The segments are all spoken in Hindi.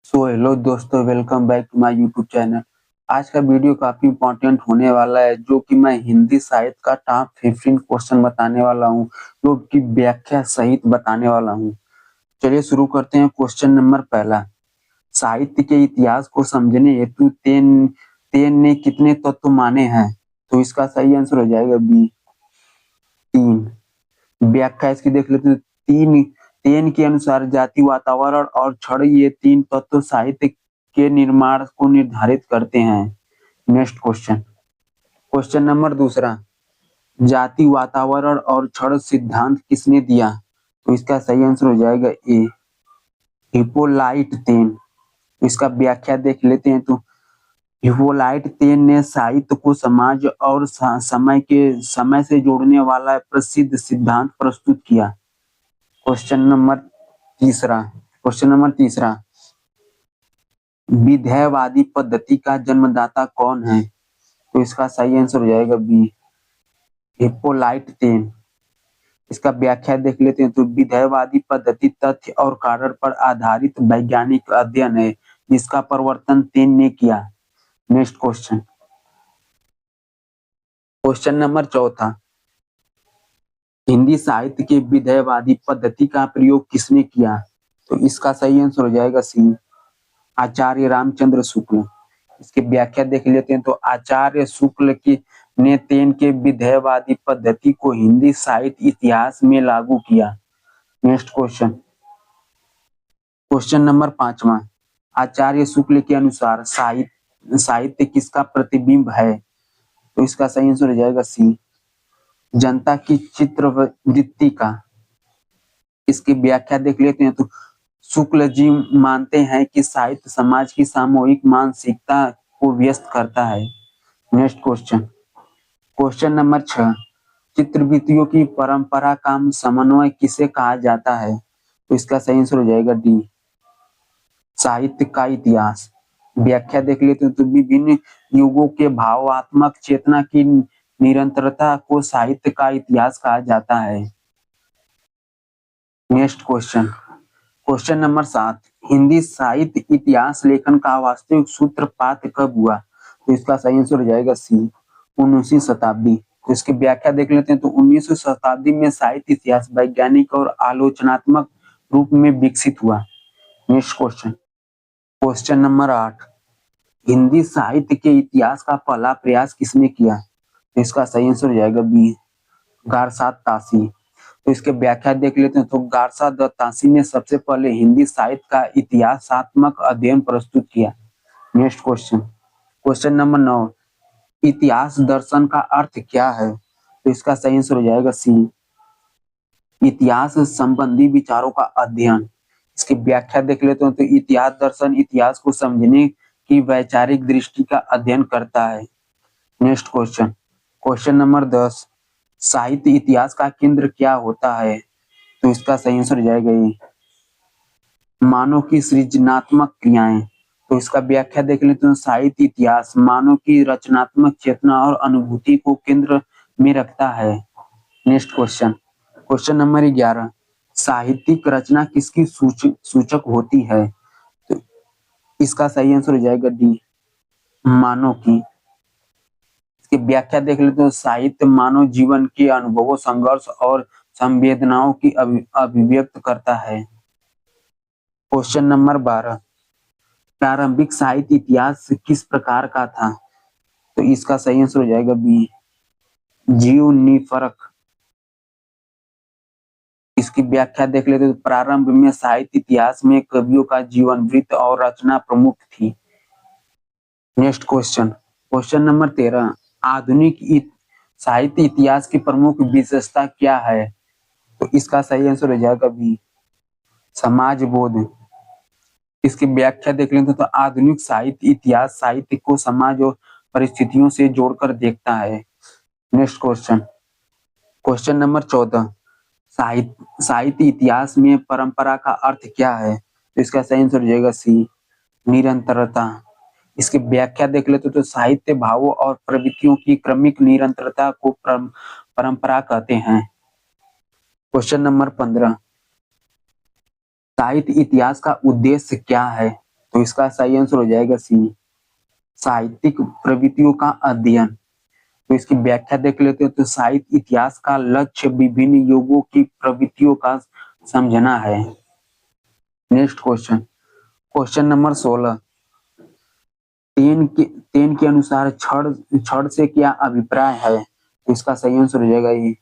सो हेलो दोस्तों, welcome back to my YouTube channel. आज का वीडियो काफी इम्पोर्टेंट होने वाला है, जो कि मैं हिंदी साहित्य का टॉप 15 क्वेश्चन बताने वाला हूं, जो कि व्याख्या सहित बताने वाला हूं। चलिए शुरू करते हैं। क्वेश्चन नंबर पहला, साहित्य के इतिहास को समझने हेतु तेन तेन ने कितने तत्व माने हैं? तो इसका सही आंसर हो जाएगा बी, 3। व्याख्या इसकी देख लेते हैं। तीन तेन के अनुसार जाति, वातावरण और क्षण, ये तीन तत्व साहित्य के निर्माण को निर्धारित करते हैं। Next question. क्वेश्चन नंबर दूसरा, जाति, वातावरण और क्षण सिद्धांत किसने दिया? तो इसका सही आंसर हो जाएगा ए, हिप्पोलाइट तेन। इसका व्याख्या देख लेते हैं। तो हिप्पोलाइट तेन ने साहित्य को समाज और समय से जोड़ने वाला प्रसिद्ध सिद्धांत प्रस्तुत किया। क्वेश्चन नंबर तीसरा, विधेयवादी पद्धति का जन्मदाता कौन है? तो इसका सही आंसर हो जाएगा बी, हिप्पोलाइट तेन। इसका व्याख्या देख लेते हैं। तो विधेयवादी पद्धति तथ्य और कारण पर आधारित वैज्ञानिक अध्ययन है, जिसका प्रवर्तन तेन ने किया। Next question. क्वेश्चन नंबर चौथा, हिंदी साहित्य के विधेयवादी पद्धति का प्रयोग किसने किया? तो इसका सही आंसर हो जाएगा सी, आचार्य रामचंद्र शुक्ल। इसकी व्याख्या देख लेते हैं। तो आचार्य शुक्ल की ने तेन के विधेयवादी पद्धति को हिंदी साहित्य इतिहास में लागू किया। Next question. क्वेश्चन नंबर 5वां, आचार्य शुक्ल के अनुसार साहित्य किसका प्रतिबिंब है? तो इसका सही आंसर हो जाएगा सी, जनता की चित्रवृत्ति का। इसकी व्याख्या देख लेते हैं। तो शुक्ल जी मानते हैं कि साहित्य समाज की सामूहिक मानसिकता को व्यक्त करता है। Next question. क्वेश्चन नंबर 6, चित्रवृत्तियों की परंपरा का समन्वय किसे कहा जाता है? तो इसका सही आंसर हो जाएगा डी, साहित्य का इतिहास। व्याख्या देख लेते हैं। तो विभिन्न युगों के भावात्मक चेतना की निरंतरता को साहित्य का इतिहास कहा जाता है। Next question. Question number 7, Hindi साहित्य इतिहास लेखन का वास्तविक सूत्रपात कब हुआ? तो इसका सही आंसर हो जाएगा सी, 19वीं शताब्दी। तो इसकी व्याख्या देख लेते हैं। तो 19वीं शताब्दी में साहित्य इतिहास वैज्ञानिक और आलोचनात्मक रूप में विकसित हुआ। Next question. Question number 8, Hindi साहित्य के इतिहास का पहला प्रयास किसने किया? तो इसका सही आंसर हो जाएगा बी, गारसात तासी। तो इसके व्याख्या देख लेते हैं। तो गारसा द तासी ने सबसे पहले हिंदी साहित्य का इतिहासात्मक अध्ययन प्रस्तुत किया। Next question. क्वेश्चन नंबर 9, इतिहास दर्शन का अर्थ क्या है? तो इसका सही आंसर हो जाएगा सी, इतिहास संबंधी विचारों का अध्ययन। इसकी व्याख्या देख लेते हैं। तो इतिहास दर्शन इतिहास को समझने की वैचारिक दृष्टि का अध्ययन करता है। Next question. क्वेश्चन नंबर 10, साहित्य इतिहास का केंद्र क्या होता है? तो इसका सही आंसर हो जाएगा ये, मानव की सृजनात्मक क्रियाएं। तो इसका व्याख्या देख लेते हैं। साहित्य इतिहास मानव की रचनात्मक चेतना और अनुभूति को केंद्र में रखता है। Next question. क्वेश्चन नंबर 11, साहित्यिक रचना किसकी सूचक होती है? तो इसका सही आंसर हो जाएगा डी, मानव की। इसकी व्याख्या देख लेते हैं। साहित्य मानव जीवन के अनुभवों, संघर्ष और संवेदनाओं की अभिव्यक्त करता है। क्वेश्चन नंबर 12, प्रारंभिक साहित्य इतिहास किस प्रकार का था? तो इसका सही आंसर हो जाएगा बी, जीवनीपरक। इसकी व्याख्या देख लेते हैं। तो प्रारंभ में साहित्य इतिहास में कवियों का जीवन वृत्त और रचना प्रमुख थी। Next question. क्वेश्चन नंबर 13, आधुनिक साहित्य इतिहास की प्रमुख विशेषता क्या है? तो इसका सही आंसर हो जाएगा बी, समाज बोध। इसकी व्याख्या देख लेते हैं। तो आधुनिक साहित्य इतिहास साहित्य को समाज और परिस्थितियों से जोड़कर देखता है। Next question. क्वेश्चन नंबर 14, साहित्य इतिहास में परंपरा का अर्थ क्या है? तो इसका सही आंसर हो जाएगा सी, निरंतरता। इसकी व्याख्या देख लेते तो साहित्य भावों और प्रवृत्तियों की क्रमिक निरंतरता को परंपरा कहते हैं। क्वेश्चन नंबर 15, साहित्य इतिहास का उद्देश्य क्या है? तो इसका सही आंसर हो जाएगा सी, साहित्यिक प्रवृत्तियों का अध्ययन। तो इसकी व्याख्या देख लेते हैं। तो साहित्य इतिहास का लक्ष्य विभिन्न युगों की प्रवृत्तियों का समझना है। नेक्स्ट क्वेश्चन, क्वेश्चन नंबर 16, तेन के अनुसार क्षण से क्या अभिप्राय है? तो इसका सही आंसर हो जाएगा ये,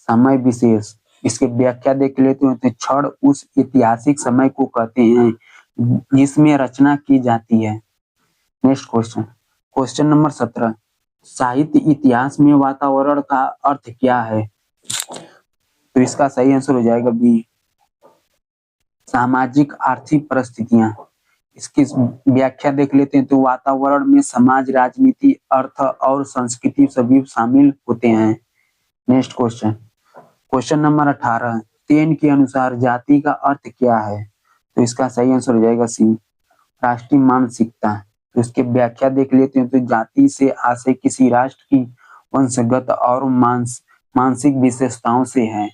समय विशेष। इसकी व्याख्या देख लेते हैं। तो क्षण उस ऐतिहासिक समय को कहते हैं जिसमें रचना की जाती है। नेक्स्ट क्वेश्चन, क्वेश्चन नंबर 17, साहित्य इतिहास में वातावरण का अर्थ क्या है? तो इसका सही आंसर हो जाएगा बी, सामाजिक आर्थिक परिस्थितियां। इसकी व्याख्या देख लेते हैं। तो वातावरण में समाज, राजनीति, अर्थ और संस्कृति सभी शामिल होते हैं। नेक्स्ट क्वेश्चन, क्वेश्चन नंबर 18, तेन के अनुसार जाति का अर्थ क्या है? तो इसका सही आंसर हो जाएगा सी, राष्ट्रीय मानसिकता। तो इसकी व्याख्या देख लेते हैं। तो जाति से आशय किसी राष्ट्र की वंशगत और मानसिक विशेषताओं से है।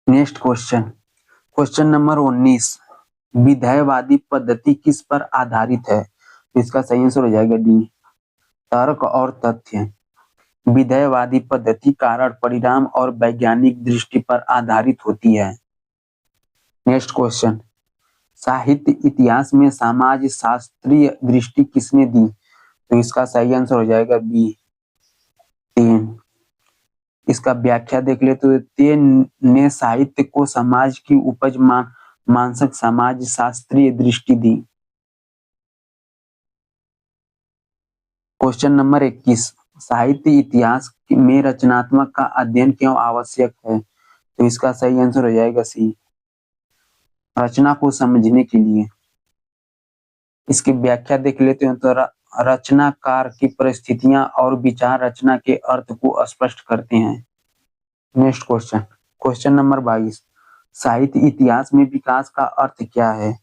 नेक्स्ट क्वेश्चन, क्वेश्चन नंबर 19, विधेयवादी पद्धति किस पर आधारित है? तो इसका सही आंसर हो जाएगा डी, तर्क और तथ्य। विधेयवादी पद्धति कारण, परिणाम और वैज्ञानिक दृष्टि पर आधारित होती है। नेक्स्ट क्वेश्चन, साहित्य इतिहास में समाज शास्त्रीय दृष्टि किसने दी? तो इसका सही आंसर हो जाएगा बी, तेन। इसका व्याख्या देख ले। तो तेन ने साहित्य को समाज की उपज मानसिक समाज शास्त्रीय दृष्टि दी। क्वेश्चन नंबर 21, साहित्य इतिहास में रचनात्मक का अध्ययन क्यों आवश्यक है? तो इसका सही आंसर हो जाएगा सी, रचना को समझने के लिए। इसकी व्याख्या देख लेते हैं। तो रचनाकार की परिस्थितियां और विचार रचना के अर्थ को स्पष्ट करते हैं। नेक्स्ट क्वेश्चन, क्वेश्चन नंबर 22, साहित्य इतिहास में विकास का अर्थ क्या है?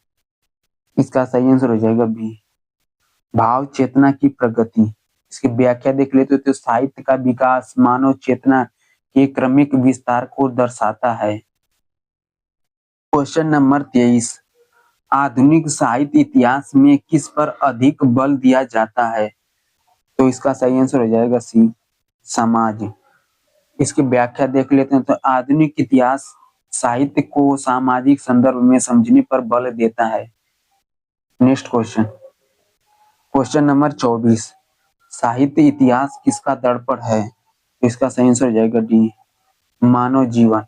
इसका सही आंसर हो जाएगा बी, भाव चेतना की प्रगति। इसकी व्याख्या देख लेते हो। तो साहित्य का विकास मानव चेतना के क्रमिक विस्तार को दर्शाता है। क्वेश्चन नंबर 23, आधुनिक साहित्य इतिहास में किस पर अधिक बल दिया जाता है? तो इसका सही आंसर हो जाएगा सी, समाज। इसकी व्याख्या देख लेते हैं। तो आधुनिक इतिहास साहित्य को सामाजिक संदर्भ में समझने पर बल देता है। नेक्स्ट क्वेश्चन, क्वेश्चन नंबर 24, साहित्य इतिहास किसका दर्पण है? इसका सही आंसर हो जाएगा डी, मानव जीवन।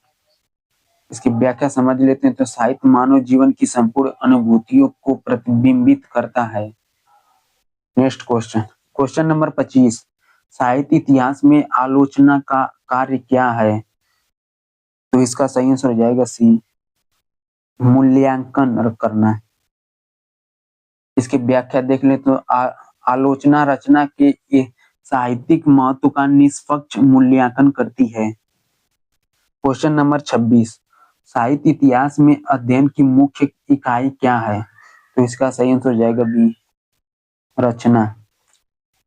इसकी व्याख्या समझ लेते हैं। तो साहित्य मानव जीवन की संपूर्ण अनुभूतियों को प्रतिबिंबित करता है। नेक्स्ट क्वेश्चन, क्वेश्चन नंबर 25, साहित्य इतिहास में आलोचना का कार्य क्या है? तो इसका सही आंसर हो जाएगा सी, मूल्यांकन करना। इसकी व्याख्या देख ले। तो आलोचना रचना के साहित्यिक महत्व का निष्पक्ष मूल्यांकन करती है। क्वेश्चन नंबर 26, साहित्य इतिहास में अध्ययन की मुख्य इकाई क्या है? तो इसका सही आंसर हो जाएगा बी, रचना।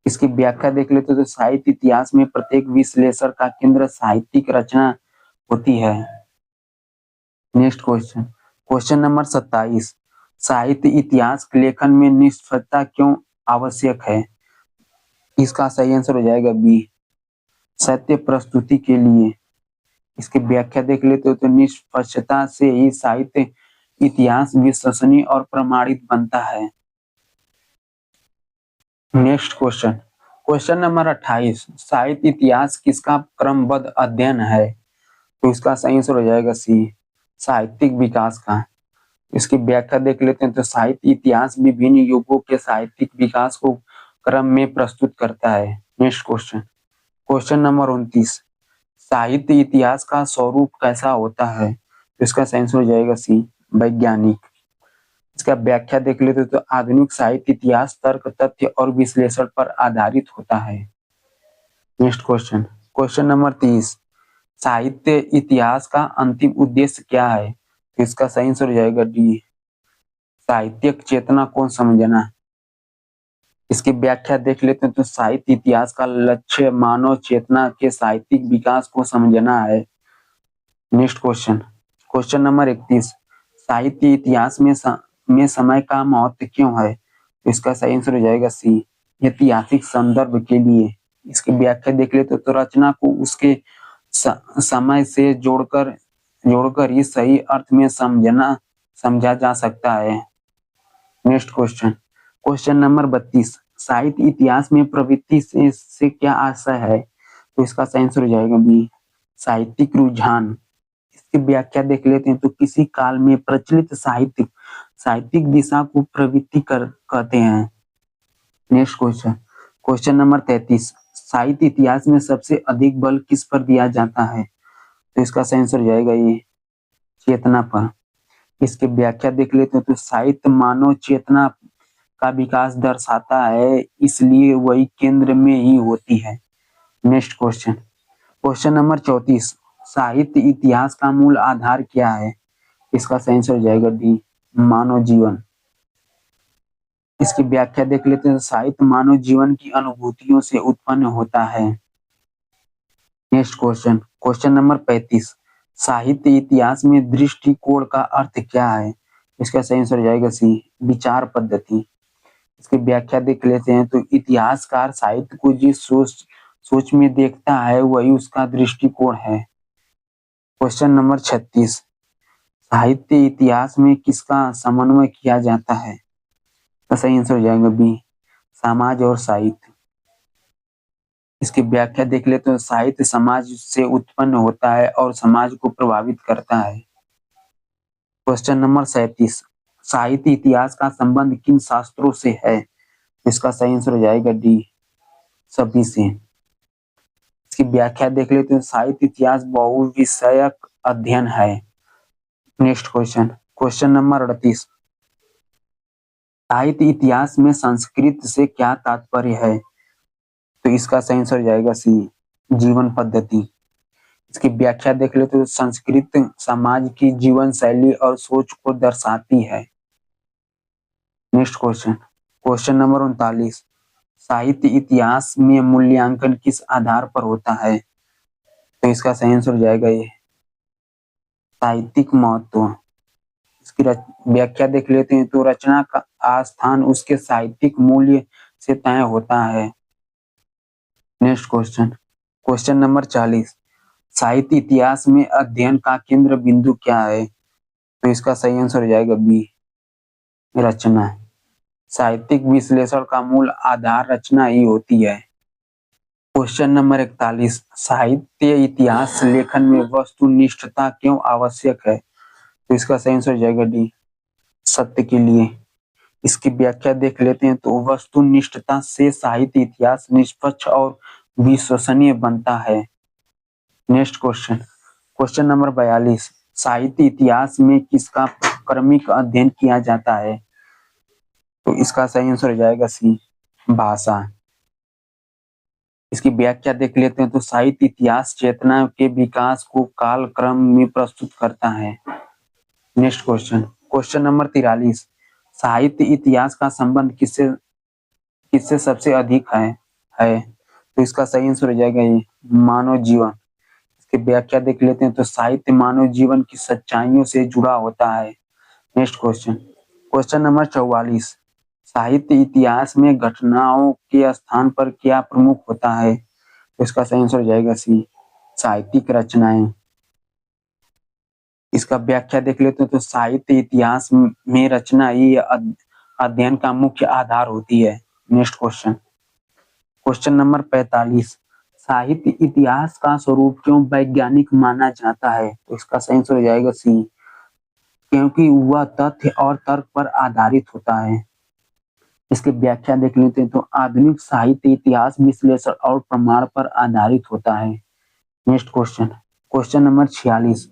इसकी व्याख्या देख लेते तो साहित्य इतिहास में प्रत्येक विश्लेषण का केंद्र साहित्यिक रचना होती है। नेक्स्ट क्वेश्चन, क्वेश्चन नंबर 27, साहित्य इतिहास लेखन में निष्पक्षता क्यों आवश्यक है? इसका सही आंसर हो जाएगा बी, सत्य प्रस्तुति के लिए। इसकी व्याख्या देख लेते हो। तो निष्पक्षता से ही साहित्य इतिहास विश्वसनीय और प्रमाणित बनता है। नेक्स्ट क्वेश्चन, क्वेश्चन नंबर 28, साहित्य इतिहास किसका क्रमबद्ध अध्ययन है? तो इसका सही आंसर हो जाएगा सी, साहित्यिक विकास का। इसकी व्याख्या देख लेते हैं। तो साहित्य इतिहास विभिन्न युगों के साहित्यिक विकास को क्रम में प्रस्तुत करता है। नेक्स्ट क्वेश्चन, क्वेश्चन नंबर 29, साहित्य इतिहास का स्वरूप कैसा होता है? तो इसका सही आंसर हो जाएगा सी, वैज्ञानिक। इसका व्याख्या देख लेते तो आधुनिक साहित्य इतिहास तर्क, तथ्य और विश्लेषण पर आधारित होता है। नेक्स्ट क्वेश्चन, क्वेश्चन नंबर 30, साहित्य इतिहास का अंतिम उद्देश्य क्या है? तो इसका सही आंसर हो जाएगा डी, साहित्यिक चेतना को समझना। इसकी व्याख्या देख लेते हैं। तो साहित्य इतिहास का लक्ष्य मानव चेतना के साहित्यिक विकास को समझना है। नेक्स्ट क्वेश्चन, क्वेश्चन नंबर 31, साहित्य इतिहास में समय का महत्व क्यों है? तो इसका सही आंसर हो जाएगा सी, ऐतिहासिक संदर्भ के लिए। इसकी व्याख्या देख लेते तो रचना को उसके समय से जोड़कर ही सही अर्थ में समझा जा सकता है। नेक्स्ट क्वेश्चन, क्वेश्चन नंबर 32, साहित्य इतिहास में प्रवृत्ति से क्या आशय है? तो इसका सही आंसर हो जाएगा बी, साहित्यिक रुझान। इसकी व्याख्या देख लेते हैं तो किसी काल में प्रचलित साहित्यिक दिशा को प्रवृत्ति कहते हैं। नेक्स्ट क्वेश्चन, क्वेश्चन नंबर 33, साहित्य इतिहास में सबसे अधिक बल किस पर दिया जाता है? तो इसका सही आंसर हो जाएगा ये, चेतना पर। इसकी व्याख्या देख लेते हैं तो साहित्य मानव चेतना का विकास दर्शाता है, इसलिए वही केंद्र में ही होती है। नेक्स्ट क्वेश्चन, क्वेश्चन नंबर 34, साहित्य इतिहास का मूल आधार क्या है? इसका सही आंसर हो जाएगा डी, मानव जीवन। इसकी व्याख्या देख लेते हैं, साहित्य मानव जीवन की अनुभूतियों से उत्पन्न होता है। नेक्स्ट क्वेश्चन, क्वेश्चन नंबर 35, साहित्य इतिहास में दृष्टिकोण का अर्थ क्या है? इसका सही आंसर हो जाएगा सी, विचार पद्धति। इसकी व्याख्या देख लेते हैं तो इतिहासकार साहित्य को जिस सोच में देखता है वही उसका दृष्टिकोण है। क्वेश्चन नंबर 36, साहित्य इतिहास में किसका समन्वय किया जाता है? तो सही आंसर हो जाएगा बी, समाज और साहित्य। इसकी व्याख्या देख लेते हैं, साहित्य समाज से उत्पन्न होता है और समाज को प्रभावित करता है। क्वेश्चन नंबर 37, साहित्य इतिहास का संबंध किन शास्त्रों से है? इसका सही आंसर हो जाएगा डी, सभी से। इसकी व्याख्या देख लेते हैं, साहित्य इतिहास बहुविषयक अध्ययन है। नेक्स्ट क्वेश्चन, क्वेश्चन नंबर 38, साहित्य इतिहास में संस्कृत से क्या तात्पर्य है? तो इसका सही आंसर हो जाएगा सी, जीवन पद्धति। इसकी व्याख्या देख लेते तो संस्कृत समाज की जीवन शैली और सोच को दर्शाती है। नेक्स्ट क्वेश्चन, क्वेश्चन नंबर 39, साहित्य इतिहास में मूल्यांकन किस आधार पर होता है? तो इसका सही आंसर हो जाएगा ये, साहित्यिक महत्व। इसकी व्याख्या देख लेते हैं तो रचना का स्थान उसके साहित्यिक मूल्य से तय होता है। नेक्स्ट क्वेश्चन, क्वेश्चन नंबर 40, साहित्य इतिहास में अध्ययन का केंद्र बिंदु क्या है? तो इसका सही आंसर हो जाएगा बी, रचना। साहित्यिक विश्लेषण का मूल आधार रचना ही होती है। क्वेश्चन नंबर 41, साहित्य इतिहास लेखन में वस्तुनिष्ठता क्यों आवश्यक है? तो इसका सही आंसर हो जाएगा डी, सत्य के लिए। इसकी व्याख्या देख लेते हैं तो वस्तुनिष्ठता से साहित्य इतिहास निष्पक्ष और विश्वसनीय बनता है। नेक्स्ट क्वेश्चन, क्वेश्चन नंबर 42, साहित्य इतिहास में किसका क्रमिक अध्ययन किया जाता है? तो इसका सही आंसर हो जाएगा सी, भाषा। इसकी व्याख्या देख लेते हैं तो साहित्य इतिहास चेतना के विकास को कालक्रम में प्रस्तुत करता है। नेक्स्ट क्वेश्चन, क्वेश्चन नंबर 43, साहित्य इतिहास का संबंध किससे सबसे अधिक है? तो इसका सही आंसर हो जाएगा ये, मानव जीवन। इसकी व्याख्या देख लेते हैं तो साहित्य मानव जीवन की सच्चाइयों से जुड़ा होता है। नेक्स्ट क्वेश्चन, क्वेश्चन नंबर 44, साहित्य इतिहास में घटनाओं के स्थान पर क्या प्रमुख होता है? तो इसका सही आंसर हो जाएगा सी, साहित्यिक रचनाएं। इसका व्याख्या देख लेते हैं तो साहित्य इतिहास में रचना ही अध्ययन का मुख्य आधार होती है। नेक्स्ट क्वेश्चन, क्वेश्चन नंबर 45, साहित्य इतिहास का स्वरूप क्यों वैज्ञानिक माना जाता है? तो इसका सही आंसर हो जाएगा सी, क्योंकि वह तथ्य और तर्क पर आधारित होता है। इसकी व्याख्या देख लेते हैं तो आधुनिक साहित्य इतिहास विश्लेषण और प्रमाण पर आधारित होता है। नेक्स्ट क्वेश्चन, क्वेश्चन नंबर 46,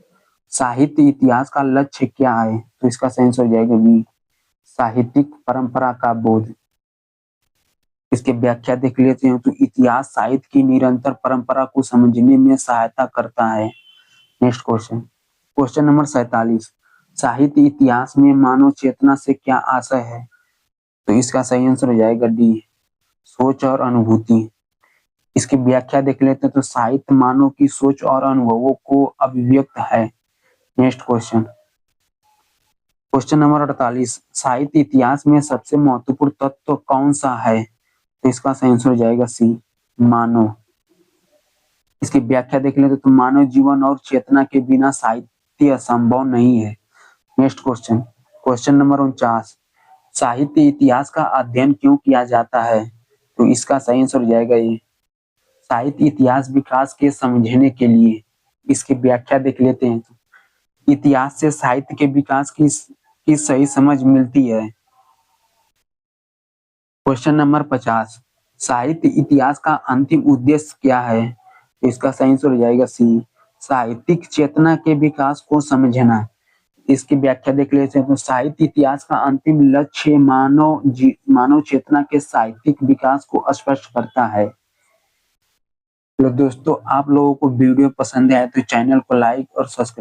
साहित्य इतिहास का लक्ष्य क्या है? तो इसका सही आंसर हो जाएगा बी, साहित्यिक परंपरा का बोध। इसकी व्याख्या देख लेते हैं तो इतिहास साहित्य की निरंतर परंपरा को समझने में सहायता करता है। नेक्स्ट क्वेश्चन, क्वेश्चन नंबर 47, साहित्य इतिहास में मानव चेतना से क्या आशय है? तो इसका सही आंसर हो जाएगा डी, सोच और अनुभूति। इसकी व्याख्या देख लेते हैं तो साहित्य मानव की सोच और अनुभवों को अभिव्यक्त है। नेक्स्ट क्वेश्चन, क्वेश्चन नंबर 48, साहित्य इतिहास में सबसे महत्वपूर्ण तत्व कौन सा है? तो इसका सही आंसर हो जाएगा सी, मानव। इसकी व्याख्या देख लेते तो मानव जीवन और चेतना के बिना साहित्य संभव नहीं है। नेक्स्ट क्वेश्चन, क्वेश्चन नंबर 49, साहित्य इतिहास का अध्ययन क्यों किया जाता है? तो इसका सही आंसर हो जाएगा ये, साहित्य इतिहास विकास के समझने के लिए। इसकी व्याख्या देख लेते हैं तो इतिहास से साहित्य के विकास की सही समझ मिलती है। क्वेश्चन नंबर 50, साहित्य इतिहास का अंतिम उद्देश्य क्या है? तो इसका सही आंसर हो जाएगा सी, साहित्यिक चेतना के विकास को समझना। इसकी व्याख्या देख लेते हैं तो साहित्य इतिहास का अंतिम लक्ष्य मानव चेतना के साहित्यिक विकास को स्पष्ट करता है। तो दोस्तों, आप लोगों को वीडियो पसंद आए तो चैनल को लाइक और सब्सक्राइब